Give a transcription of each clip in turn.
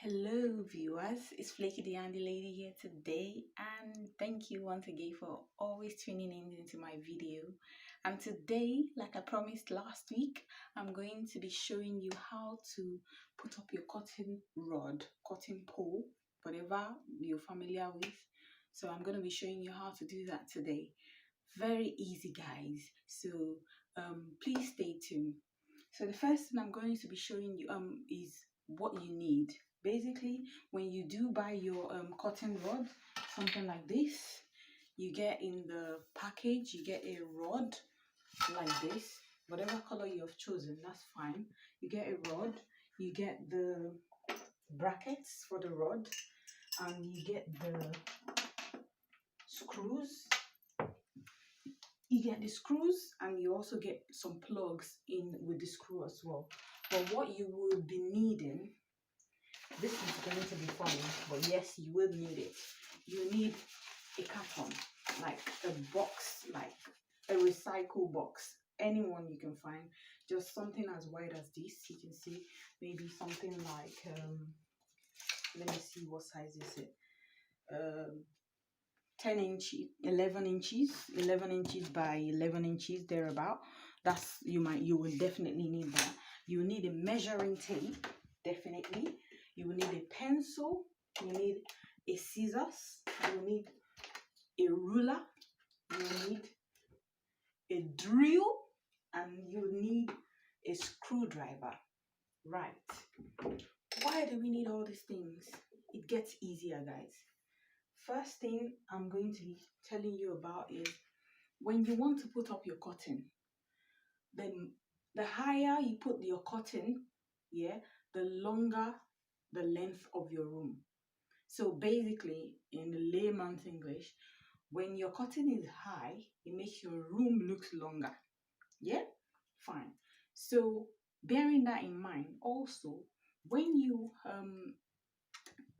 Hello viewers, it's Flaky the Handy Lady here today, and thank you once again for always tuning in into my video. And today, like I promised last week, I'm going to be showing you how to put up your cotton rod, cotton pole, whatever you're familiar with. So I'm going to be showing you how to do that today. Very easy, guys. So please stay tuned. So the first thing I'm going to be showing you is what you need. Basically, when you do buy your cotton rod, something like this, you get in the package, you get a rod like this, whatever color you have chosen, that's fine. You get a rod, you get the brackets for the rod, and you get the screws. You get the screws, and you also get some plugs in with the screw as well. But what you will be needing, this is going to be funny, but yes, you will need it. You need a carton, like a box, like a recycle box, anyone you can find, just something as wide as this. You can see maybe something like let me see, what size is it, 10 inches, 11 inches by 11 inches, thereabout. That's, you will definitely need that. You will need a measuring tape, definitely. You will need a pencil, you need a scissors, you will need a ruler, you will need a drill, and you will need a screwdriver. Right. Why do we need all these things? It gets easier, guys. First thing I'm going to be telling you about is when you want to put up your cotton, then the higher you put your cotton, yeah, the longer the length of your room. So basically, in the layman's English, when your cotton is high, it makes your room look longer. Yeah, fine. So bearing that in mind, also when you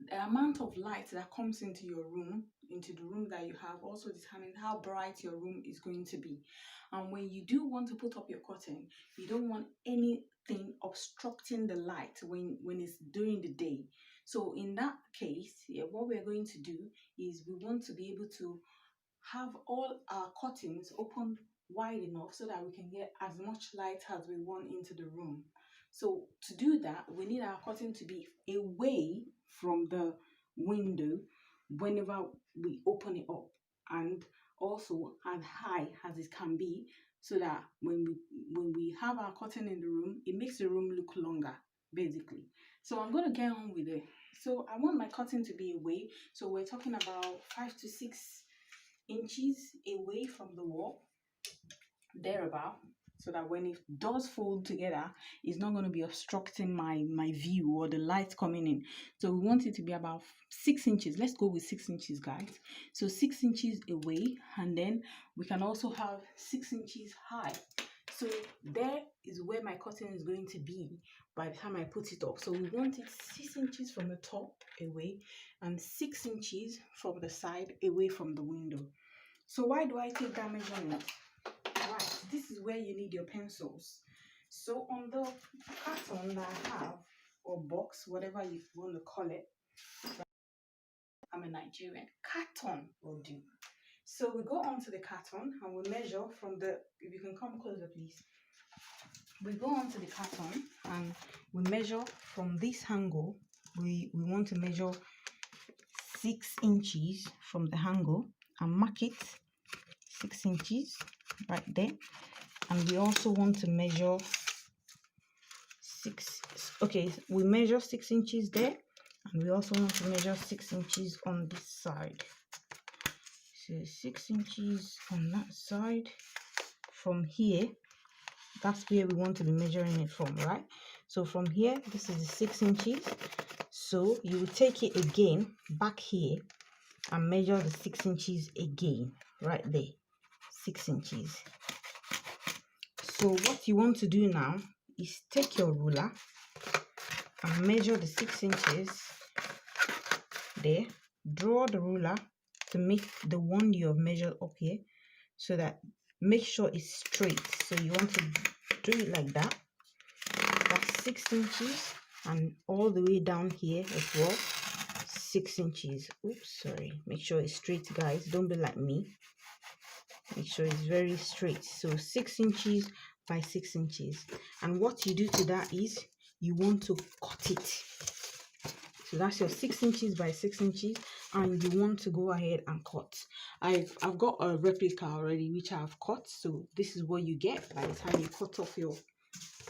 the amount of light that comes into your room, into the room that you have, also determines how bright your room is going to be. And when you do want to put up your curtain, you don't want anything obstructing the light when it's during the day. So in that case, yeah, what we're going to do is we want to be able to have all our curtains open wide enough so that we can get as much light as we want into the room. So to do that, we need our curtain to be away from the window whenever we open it up, and also as high as it can be, so that when we have our curtain in the room, it makes the room look longer, basically. So I'm going to get on with it. So I want my curtain to be away, so we're talking about 5 to 6 inches away from the wall, thereabout, so that when it does fold together, it's not going to be obstructing my view or the light coming in. So we want it to be about 6 inches. Let's go with 6 inches, guys. So 6 inches away, and then we can also have 6 inches high. So there is where my curtain is going to be by the time I put it up. So we want it 6 inches from the top away and 6 inches from the side away from the window. So why do I take that measurement? Right, this is where you need your pencils. So on the carton that I have, or box, whatever you want to call it, I'm a Nigerian, carton will do. So we go onto the carton and we measure from the, if you can come closer please. We go onto the carton and we measure from this angle. We want to measure 6 inches from the angle and mark it 6 inches right there. And we also want to measure we measure 6 inches there, and we also want to measure 6 inches on this side. So 6 inches on that side. From here, that's where we want to be measuring it from, right? So from here, this is the 6 inches. So you will take it again back here and measure the 6 inches again right there, 6 inches. So what you want to do now is take your ruler and measure the 6 inches there. Draw the ruler to make the one you have measured up here, so that make sure it's straight. So you want to do it like that. That's 6 inches. and all the way down here as well, 6 inches. Oops, sorry. Make sure it's straight, guys. Don't be like me. Make sure it's very straight. So 6 inches by 6 inches. And what you do to that is you want to cut it. So that's your 6 inches by 6 inches, and you want to go ahead and cut. I've got a replica already which I've cut. So this is what you get by the time you cut off your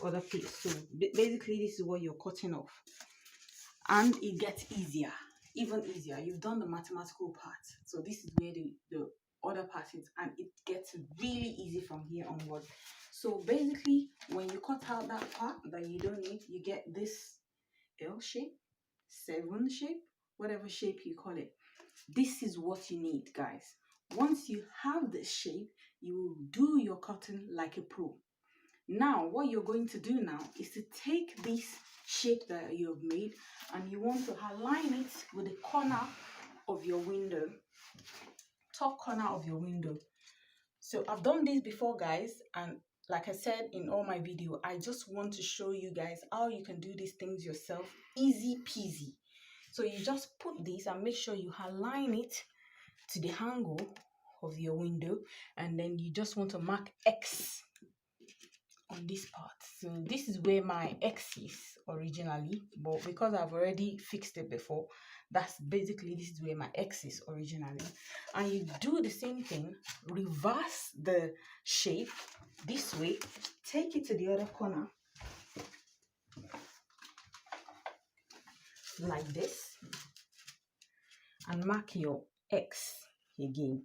other piece. So basically this is what you're cutting off, and it gets easier, even easier. You've done the mathematical part, so this is where the other part is, and it gets really easy from here onward. So basically when you cut out that part that you don't need, you get this L shape, 7 shape, whatever shape you call it. This is what you need, guys. Once you have this shape, you will do your cutting like a pro. Now what you're going to do now is to take this shape that you have made, and you want to align it with the corner of your window, top corner of your window. So I've done this before, guys, and like I said in all my video, I just want to show you guys how you can do these things yourself, easy peasy. So you just put this and make sure you align it to the angle of your window, and then you just want to mark X on this part. So this is where my X is originally, but because I've already fixed it before, that's basically, this is where my X is originally. And you do the same thing, reverse the shape this way, take it to the other corner like this, and mark your X again.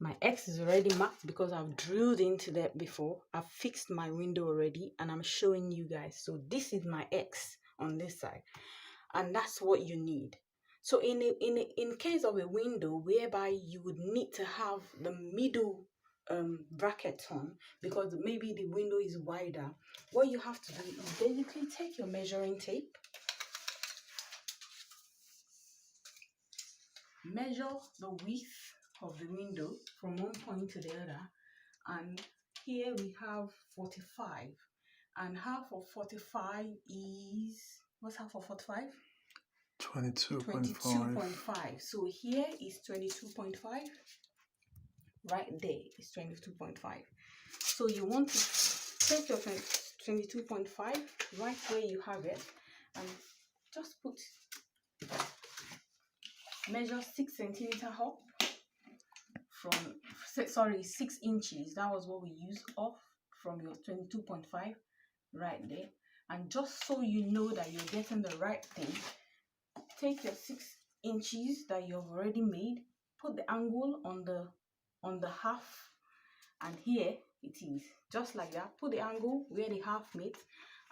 My X is already marked because I've drilled into that before. I've fixed my window already, and I'm showing you guys. So this is my X on this side, and that's what you need. So in case of a window whereby you would need to have the middle bracket on, because maybe the window is wider, what you have to do is basically take your measuring tape, measure the width of the window from one point to the other, and here we have 45, and half of 45 is, what's half of 45? 22.5. So here is 22.5, right there is 22.5. So you want to take your 22.5 right where you have it, and just put, measure 6 centimeter up from, sorry, 6 inches. That was what we used, off from your 22.5 right there. And just so you know that you're getting the right thing, take your 6 inches that you've already made, put the angle on the half, and here it is, just like that. Put the angle where the half meets,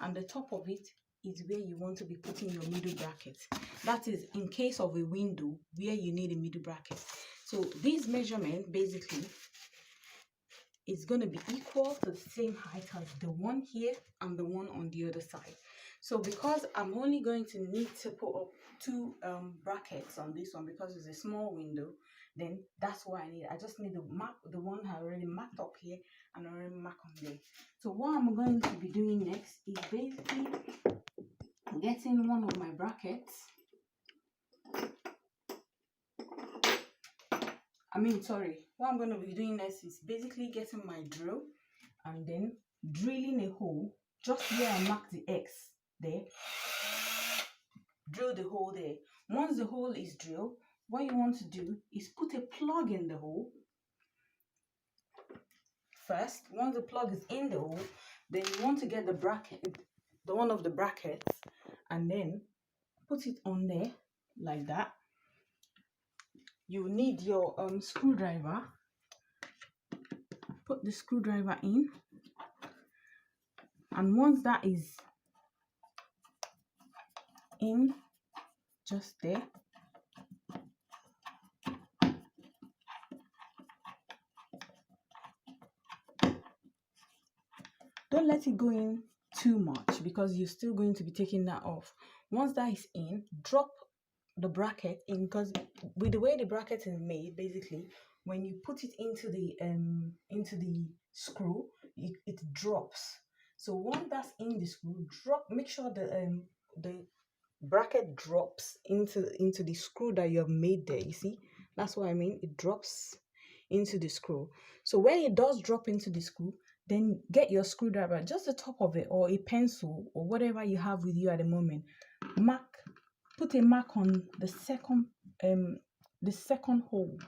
and the top of it is where you want to be putting your middle bracket. That is in case of a window where you need a middle bracket. So this measurement basically is going to be equal to the same height as the one here and the one on the other side. So because I'm only going to need to put up 2 brackets on this one because it's a small window, then that's what I need. I just need to mark the one I already marked up here and already mark on there. So what I'm going to be doing next is basically getting one of my brackets. What I'm going to be doing next is basically getting my drill and then drilling a hole just where I marked the X there. Drill the hole there. Once the hole is drilled, what you want to do is put a plug in the hole first. Once the plug is in the hole, then you want to get the bracket, the one of the brackets, and then put it on there like that. You need your screwdriver. Put the screwdriver in, and once that is in, just there, don't let it go in too much because you're still going to be taking that off. Once that is in, drop the bracket in, because with the way the bracket is made, basically when you put it into the screw, it drops. So once that's in the screw, make sure the the bracket drops into the screw that you have made there. You see, that's what I mean. It drops into the screw. So when it does drop into the screw, then get your screwdriver, just the top of it, or a pencil, or whatever you have with you at the moment. Put a mark on the second hole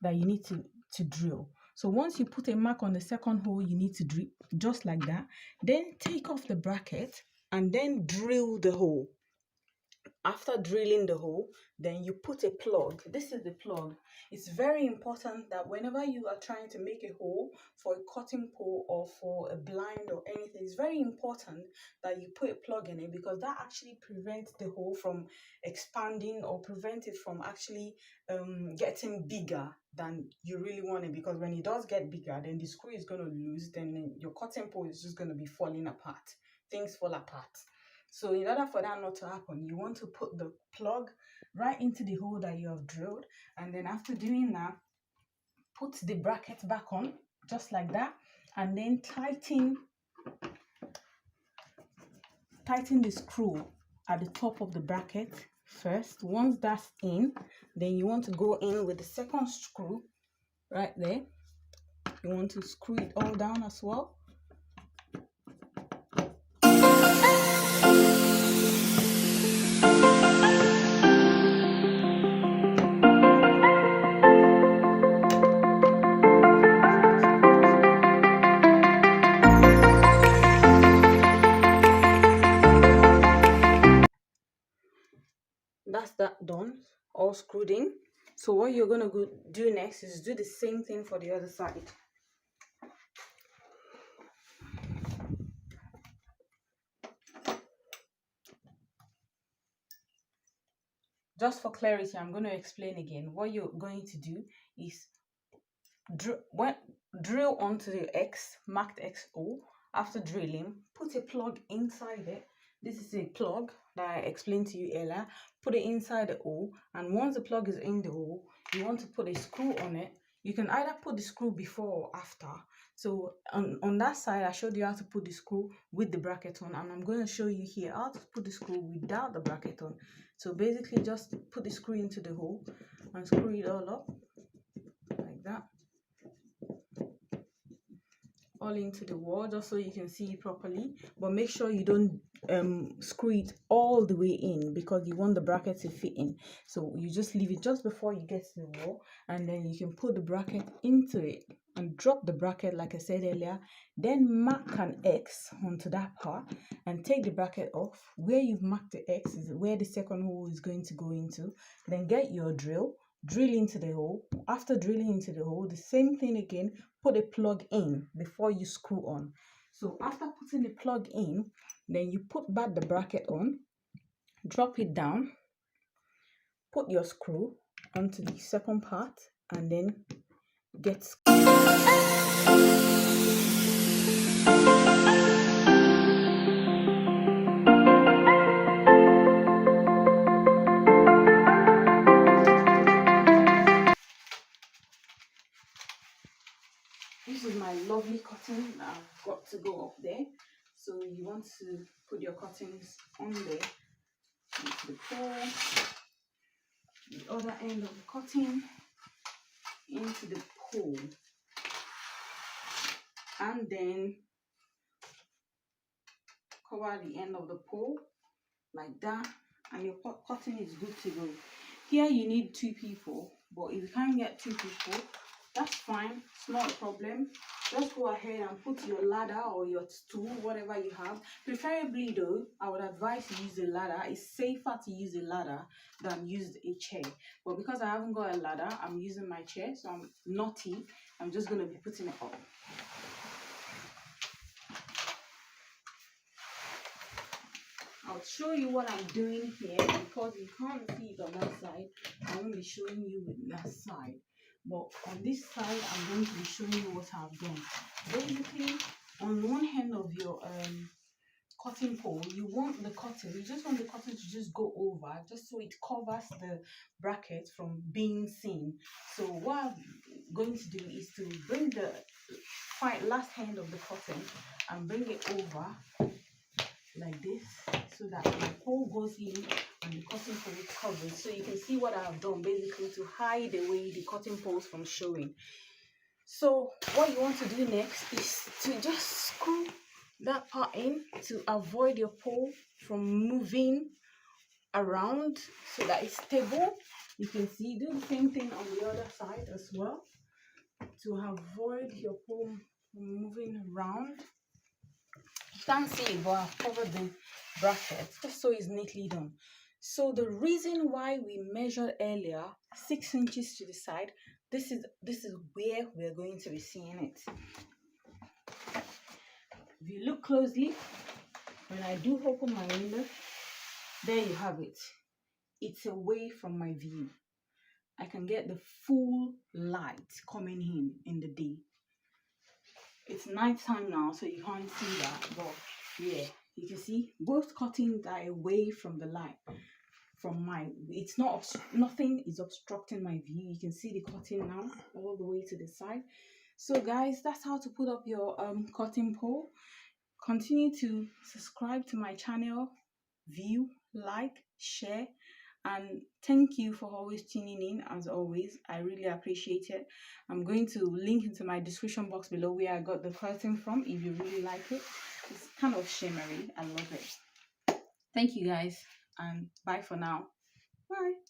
that you need to drill. So once you put a mark on the second hole you need to drill, just like that, then take off the bracket and then drill the hole. After drilling the hole, then you put a plug. This is the plug. It's very important that whenever you are trying to make a hole for a cutting pole or for a blind or anything, it's very important that you put a plug in it, because that actually prevents the hole from expanding or prevent it from actually getting bigger than you really want it. Because when it does get bigger, then the screw is going to lose, then your cutting pole is just going to be falling apart. Things fall apart. So in order for that not to happen, you want to put the plug right into the hole that you have drilled. And then after doing that, put the bracket back on, just like that. And then tighten the screw at the top of the bracket first. Once that's in, then you want to go in with the second screw right there. You want to screw it all down as well. That's that done, all screwed in. So what you're going to do next is do the same thing for the other side. Just for clarity, I'm going to explain again. What you're going to do is drill onto the X, marked XO. After drilling, put a plug inside it. This is a plug that I explained to you earlier. Put it inside the hole, and once the plug is in the hole, you want to put a screw on it. You can either put the screw before or after. So on that side, I showed you how to put the screw with the bracket on, and I'm going to show you here how to put the screw without the bracket on. So basically, just put the screw into the hole and screw it all up like that, all into the wall, just so you can see it properly. But make sure you don't screw it all the way in, because you want the bracket to fit in. So you just leave it just before you get to the wall, and then you can put the bracket into it and drop the bracket like I said earlier. Then mark an X onto that part and take the bracket off. Where you've marked the X is where the second hole is going to go into. Then get your drill into the hole. After drilling into the hole, the same thing again, put a plug in before you screw on. So after putting the plug in, then you put back the bracket on, drop it down, put your screw onto the second part, and then get This is my lovely cotton that I've got to go up there. So you want to put your cottons on there into the pole, the other end of the cotton into the pole, and then cover the end of the pole like that, and your cotton is good to go. Here you need 2 people, but if you can't get 2 people, that's fine, it's not a problem. Just go ahead and put your ladder or your stool, whatever you have. Preferably though, I would advise you use a ladder. It's safer to use a ladder than use a chair. But because I haven't got a ladder, I'm using my chair, so I'm naughty. I'm just going to be putting it up. I'll show you what I'm doing here, because you can't see it on that side. I won't be showing you with that side. But on this side, I'm going to be showing you what I've done. Basically, on one end of your cotton pole, you just want the cotton to just go over, just so it covers the bracket from being seen. So what I'm going to do is to bring the last end of the cotton and bring it over like this, so that the pole goes in and the cotton pole covers. So you can see what I've done basically to hide away the cotton poles from showing. So what you want to do next is to just screw that part in to avoid your pole from moving around, so that it's stable. You can see, do the same thing on the other side as well to avoid your pole from moving around. You can't see it, but I've covered the bracket just so it's neatly done. So the reason why we measured earlier 6 inches to the side, this is where we're going to be seeing it. If you look closely, when I do open my window, there you have it. It's away from my view. I can get the full light coming in the day. It's night time now, so you can't see that, but yeah, you can see both curtains are away from the light. It's not, nothing is obstructing my view. You can see the curtain now all the way to the side. So guys, that's how to put up your curtain pole. Continue to subscribe to my channel, view, like, share, and thank you for always tuning in. As always, I really appreciate it. I'm going to link into my description box below where I got the curtain from if you really like it. It's kind of shimmery. I love it. Thank you guys, and bye for now. Bye.